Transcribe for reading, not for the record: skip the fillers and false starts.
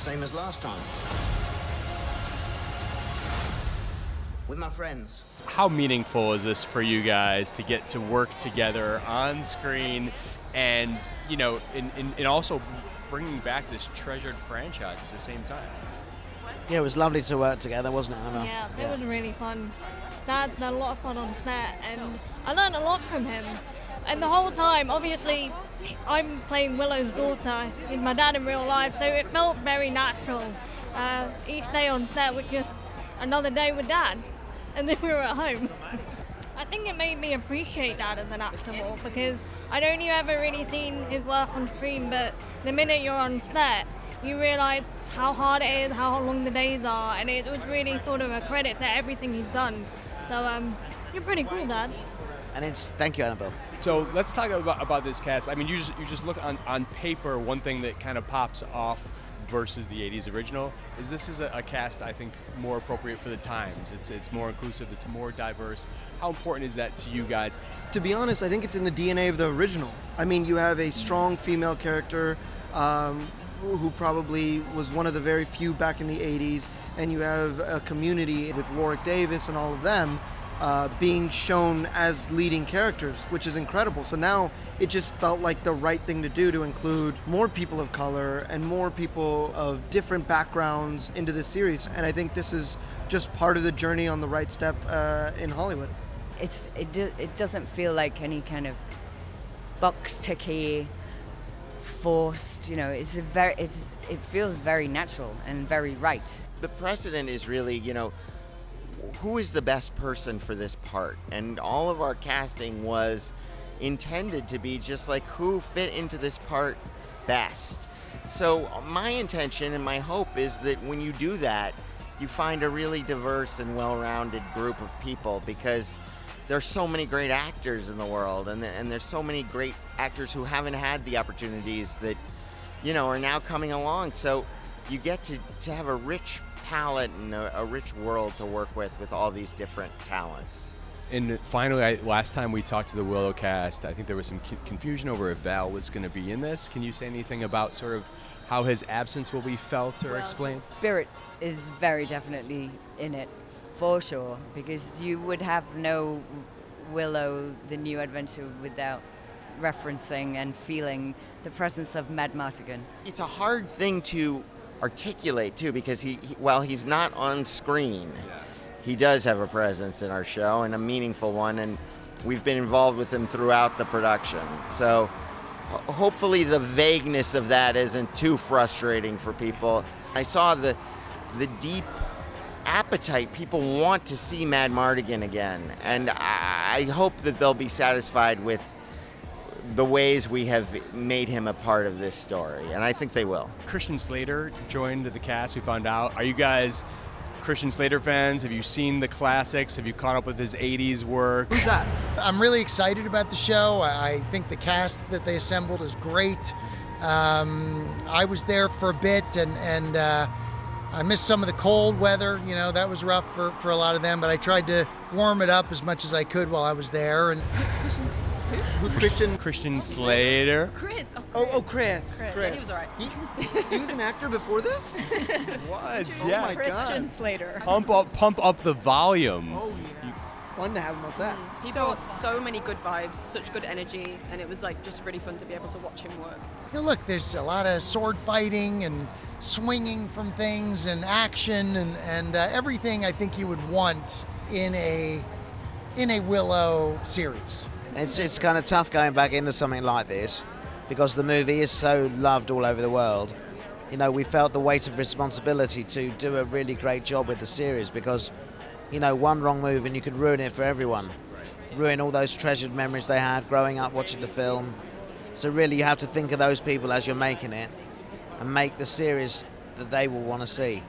same as last time. With my friends. How meaningful is this for you guys to get to work together on screen and, you know, and also bringing back this treasured franchise at the same time? Yeah, it was lovely to work together, wasn't it, Annabelle? Yeah, it was really fun. Dad had a lot of fun on set, and I learned a lot from him. And the whole time, obviously, I'm playing Willow's daughter. He's my dad in real life, so it felt very natural. Each day on set was just another day with Dad, as if we were at home. I think it made me appreciate Dad as an actor more, because I'd only ever really seen his work on screen, but the minute you're on set, you realise how hard it is, how long the days are, and it was really sort of a credit to everything he's done. So you're pretty cool, Dad. And thank you, Annabelle. So let's talk about this cast. I mean, you just look on paper, one thing that kind of pops off versus the 80s original is this is a cast I think more appropriate for the times. It's more inclusive, it's more diverse. How important is that to you guys? To be honest, I think it's in the DNA of the original. I mean, you have a strong female character who probably was one of the very few back in the 80s, and you have a community with Warwick Davis and all of them being shown as leading characters, which is incredible. So now it just felt like the right thing to do to include more people of color and more people of different backgrounds into this series. And I think this is just part of the journey on the right step in Hollywood. It doesn't feel like any kind of box ticky, forced. You know, it feels very natural and very right. The precedent is really, you know, who is the best person for this part? And all of our casting was intended to be just like who fit into this part best. So my intention and my hope is that when you do that, you find a really diverse and well-rounded group of people, because there's so many great actors in the world, and there's so many great actors who haven't had the opportunities that, you know, are now coming along. So you get to have a rich palette and a rich world to work with all these different talents. And finally, last time we talked to the Willow cast, I think there was some confusion over if Val was going to be in this. Can you say anything about sort of how his absence will be felt or explained? Spirit is very definitely in it, for sure, because you would have no Willow, the new adventure, without referencing and feeling the presence of Mad Martigan. It's a hard thing to articulate too, because he while he's not on screen, he does have a presence in our show, and a meaningful one, and we've been involved with him throughout the production. So hopefully the vagueness of that isn't too frustrating for people. I saw the deep appetite. People want to see Mad Mardigan again, and I hope that they'll be satisfied with the ways we have made him a part of this story, and I think they will. Christian Slater joined the cast, we found out. Are you guys Christian Slater fans? Have you seen the classics? Have you caught up with his 80s work? Who's that? I'm really excited about the show. I think the cast that they assembled is great. I was there for a bit, and I missed some of the cold weather. You know, that was rough for a lot of them, but I tried to warm it up as much as I could while I was there. And Christian Slater. Chris. Chris. He was all right. He was an actor before this? Was, Oh yeah. my Christian God. Slater. Pump up the volume. Oh yeah. Fun to have him on set. He brought so many good vibes, such good energy, and it was like just really fun to be able to watch him work. You know, look, there's a lot of sword fighting and swinging from things and action and everything I think you would want in a Willow series. It's kind of tough going back into something like this because the movie is so loved all over the world. You know, we felt the weight of responsibility to do a really great job with the series because, you know, one wrong move and you could ruin it for everyone. Ruin all those treasured memories they had growing up watching the film. So really you have to think of those people as you're making it and make the series that they will want to see.